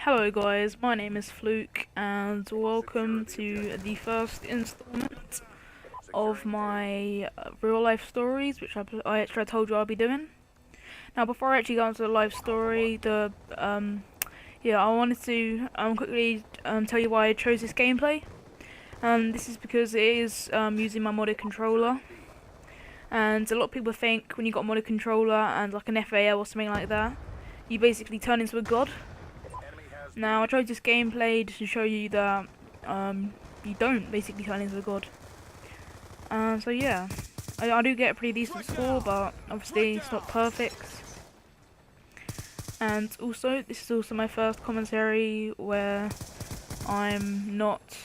Hello guys, my name is Fluke and welcome to the first installment of my real life stories, which I told you I'll be doing. Now before I actually go into the live story, I wanted to quickly tell you why I chose this gameplay. This is because it is using my modded controller, and a lot of people think when you got a modded controller and like an FAL or something like that, you basically turn into a god. Now I tried this gameplay to show you that you don't basically turn into a god. So yeah, I do get a pretty decent score, but obviously it's not perfect. And also, this is also my first commentary where I'm not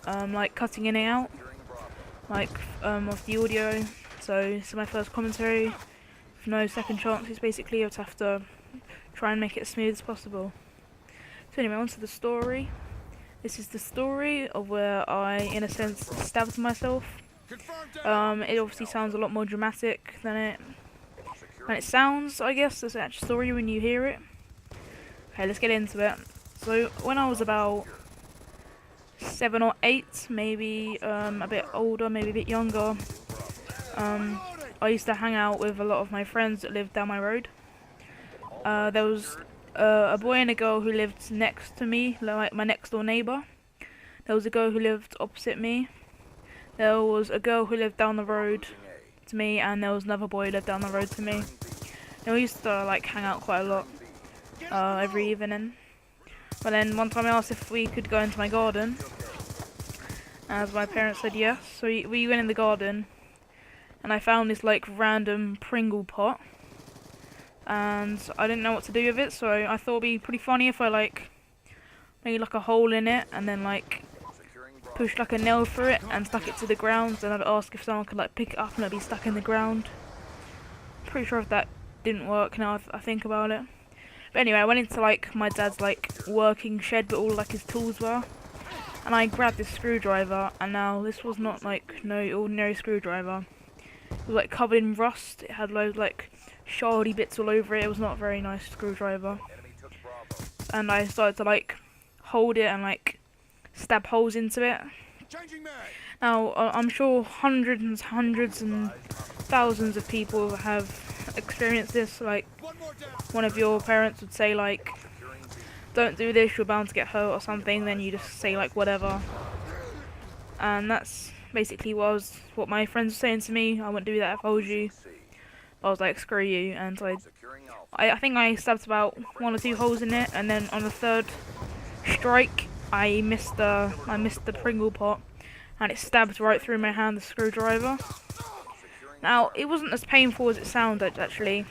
like cutting in and out of the audio. So this is my first commentary with no second chances. Basically, I just have to try and make it as smooth as possible. So anyway, on to the story. This is the story of where I, in a sense, stabbed myself. It obviously sounds a lot more dramatic than it sounds, I guess, as an actual story when you hear it. Okay, let's get into it. So, when I was about 7 or 8, maybe a bit older, maybe a bit younger, I used to hang out with a lot of my friends that lived down my road. There was a boy and a girl who lived next to me, like my next door neighbour. There was a girl who lived opposite me. There was a girl who lived down the road to me, and there was another boy who lived down the road to me. And we used to like hang out quite a lot every evening. But then one time I asked if we could go into my garden, as my parents said yes. So we went in the garden, and I found this like random Pringle pot. And I didn't know what to do with it, so I thought it'd be pretty funny if I like made like a hole in it and then like pushed like a nail through it and stuck it to the ground, and I'd ask if someone could like pick it up and it'd be stuck in the ground. Pretty sure if that didn't work now I think about it. But anyway, I went into like my dad's like working shed but all like his tools were, and I grabbed this screwdriver, and now this was not like no ordinary screwdriver. It was like covered in rust. It had loads like shardy bits all over it. It was not a very nice screwdriver. And I started to like hold it and like stab holes into it. Now I'm sure hundreds and thousands of people have experienced this. Like one of your parents would say like, don't do this, you're bound to get hurt or something, then you just say like whatever. And that's basically what my friends were saying to me. I wouldn't do that if I was you. I was like, screw you, and I think I stabbed about 1 or 2 holes in it, and then on the third strike, I missed the Pringle pot, and it stabbed right through my hand, the screwdriver. Now, it wasn't as painful as it sounded, actually.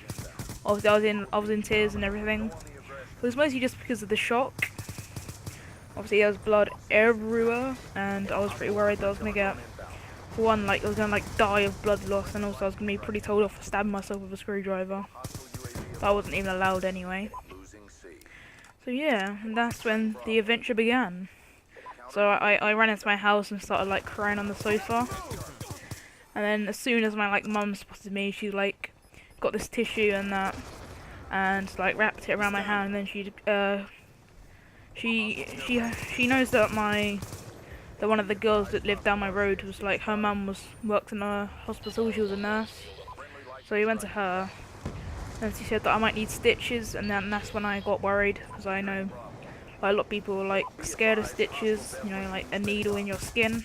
Obviously, I was in tears and everything. It was mostly just because of the shock. Obviously, there was blood everywhere, and I was pretty worried that I was gonna get, for one, like I was gonna like die of blood loss, and also I was gonna be pretty told off for stabbing myself with a screwdriver. But I wasn't even allowed anyway. So yeah, and that's when the adventure began. So I ran into my house and started like crying on the sofa. And then as soon as my like mum spotted me, she like got this tissue and that, and like wrapped it around my hand. And then she knows that one of the girls that lived down my road was like, her mum worked in a hospital, she was a nurse. So we went to her, and she said that I might need stitches, and then that's when I got worried, because I know like, a lot of people are like scared of stitches, you know, like a needle in your skin.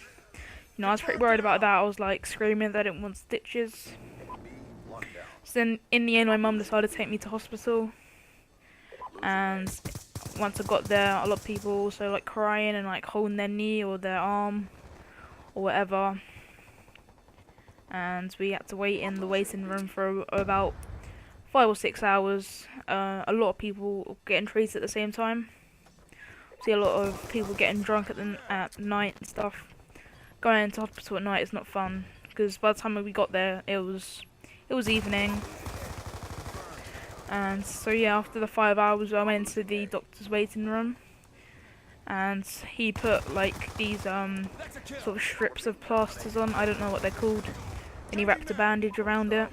You know, I was pretty worried about that. I was like screaming that I didn't want stitches. So then in the end my mum decided to take me to hospital, and once I got there, a lot of people also like crying and like holding their knee or their arm or whatever, and we had to wait in the waiting room for about 5 or 6 hours. A lot of people getting treated at the same time. See a lot of people getting drunk at night and stuff. Going into hospital at night is not fun, because by the time we got there it was evening. And so yeah, after the 5 hours I went into the doctor's waiting room, and he put like these sort of strips of plasters on, I don't know what they're called, and he wrapped a bandage around it.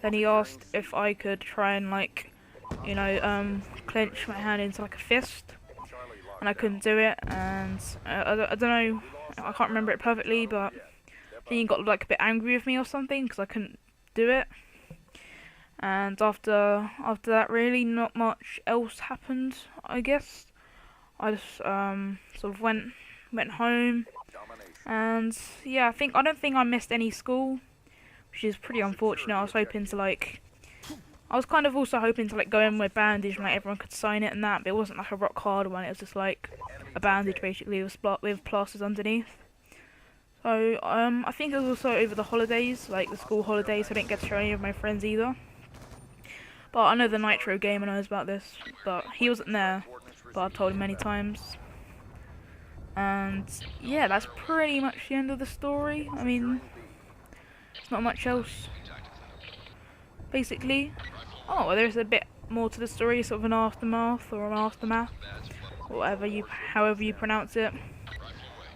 Then he asked if I could try and like you know, clench my hand into like a fist, and I couldn't do it. And I don't know, I can't remember it perfectly, but I think he got like a bit angry with me or something because I couldn't do it. And after that, really not much else happened, I guess. I just sort of went home, and yeah, I don't think I missed any school, which is pretty unfortunate. I was kind of also hoping to like go in with bandage and like everyone could sign it and that, but it wasn't like a rock hard one. It was just like a bandage basically with plasters underneath. So I think it was also over the holidays, like the school holidays. So I didn't get to show any of my friends either. But I know the Nitro gamer knows about this, but he wasn't there. But I've told him many times. And yeah, that's pretty much the end of the story. I mean, there's not much else, basically. Oh, well, there's a bit more to the story, sort of an aftermath or an aftermath, however you pronounce it.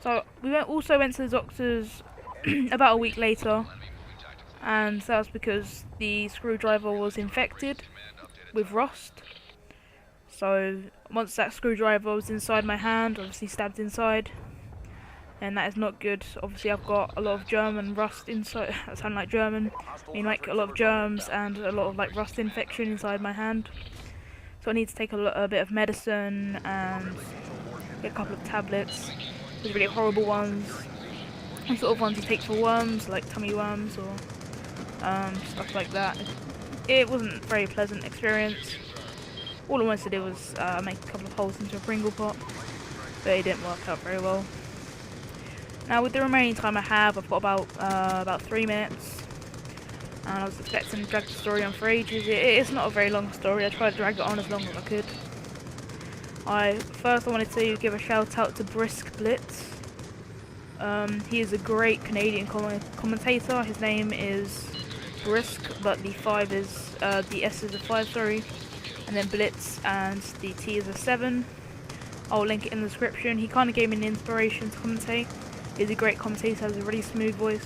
So we also went to the doctors about a week later, and that was because the screwdriver was infected with rust. So once that screwdriver was inside my hand, obviously stabbed inside, and that is not good. Obviously I've got a lot of German rust inside. That sounds like German. I mean, like a lot of germs and a lot of like rust infection inside my hand. So I need to take a bit of medicine and get a couple of tablets. Those really horrible ones. The sort of ones you take for worms, like tummy worms or stuff like that. It wasn't a very pleasant experience. All I wanted to do was make a couple of holes into a Pringle pot, but it didn't work out very well. Now with the remaining time I have, I've got about 3 minutes, and I was expecting to drag the story on for ages. It's not a very long story. I tried to drag it on as long as I could. First I wanted to give a shout out to Brisk Blitz. He is a great Canadian commentator. His name is Brisk, but the S is a 5, sorry, and then Blitz and the T is a 7. I'll link it in the description. He kind of gave me an inspiration to commentate. He's a great commentator, has a really smooth voice,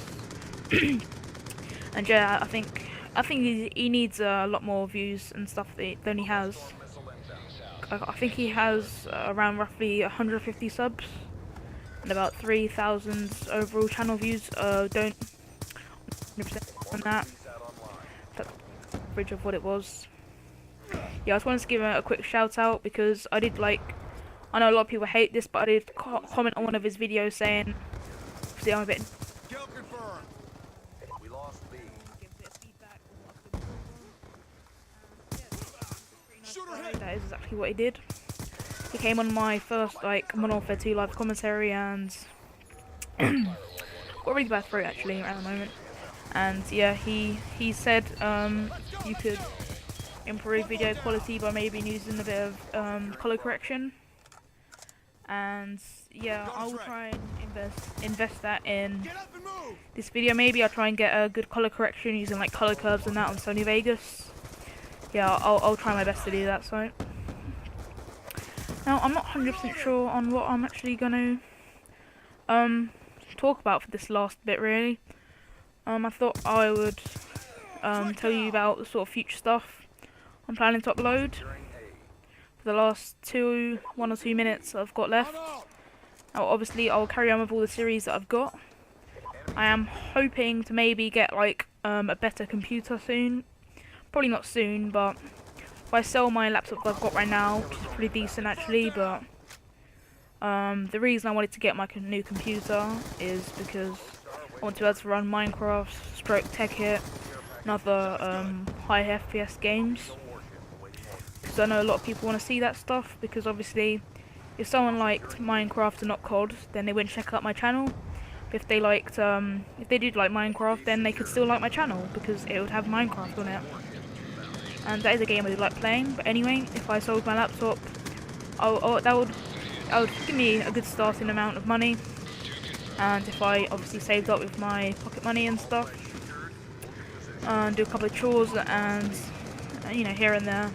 and yeah, I think he needs a lot more views and stuff than he has. I think he has around roughly 150 subs and about 3,000 overall channel views. Don't 100% on that. That's the average of what it was. Yeah, I just wanted to give him a quick shout out because I know a lot of people hate this, but I did comment on one of his videos saying, see, I'm a bit. That is exactly what he did. He came on my first Modern Warfare 2 live commentary and got a really bad throat actually at the moment. And yeah, he said you could improve video quality by maybe using a bit of color correction. And yeah, I will try and invest that in this video. Maybe I'll try and get a good color correction using like color curves and that on Sony Vegas. Yeah, I'll try my best to do that. So now I'm not 100% sure on what I'm actually gonna talk about for this last bit1 I thought I would tell you about the sort of future stuff I'm planning to upload for the last 1 or 2 minutes I've got left. Now obviously I'll carry on with all the series that I've got. I am hoping to maybe get a better computer soon. Probably not soon, but if I sell my laptop that I've got right now, which is pretty decent actually, but the reason I wanted to get my new computer is because I want to be able to run Minecraft, Tekkit, and other high FPS games. Because I know a lot of people want to see that stuff, because obviously if someone liked Minecraft and not COD, then they wouldn't check out my channel. But if they did like Minecraft, then they could still like my channel, because it would have Minecraft on it. And that is a game I do like playing. But anyway, if I sold my laptop, that would give me a good starting amount of money. And if I obviously saved up with my pocket money and stuff, and do a couple of chores and here and there,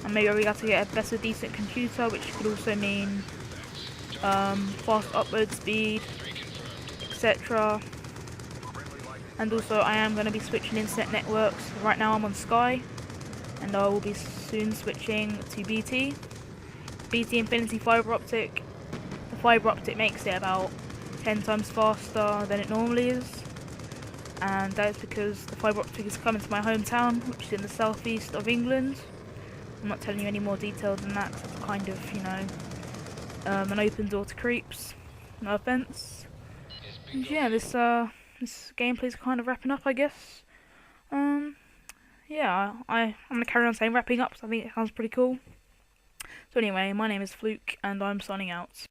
and maybe I'll be able to get a better decent computer, which could also mean fast upload speed, etc. And also I am going to be switching internet networks. Right now I'm on Sky, and I will be soon switching to BT Infinity Fibre Optic. The fibre optic makes it about 10 times faster than it normally is, and that is because the fibre optic is coming to my hometown, which is in the southeast of England. I'm not telling you any more detail than that, because it's kind of, you know, an open door to creeps. No offense. And yeah, this gameplay is kind of wrapping up, I guess. Yeah, I'm gonna carry on saying wrapping up, so I think it sounds pretty cool. So anyway, my name is Fluke, and I'm signing out.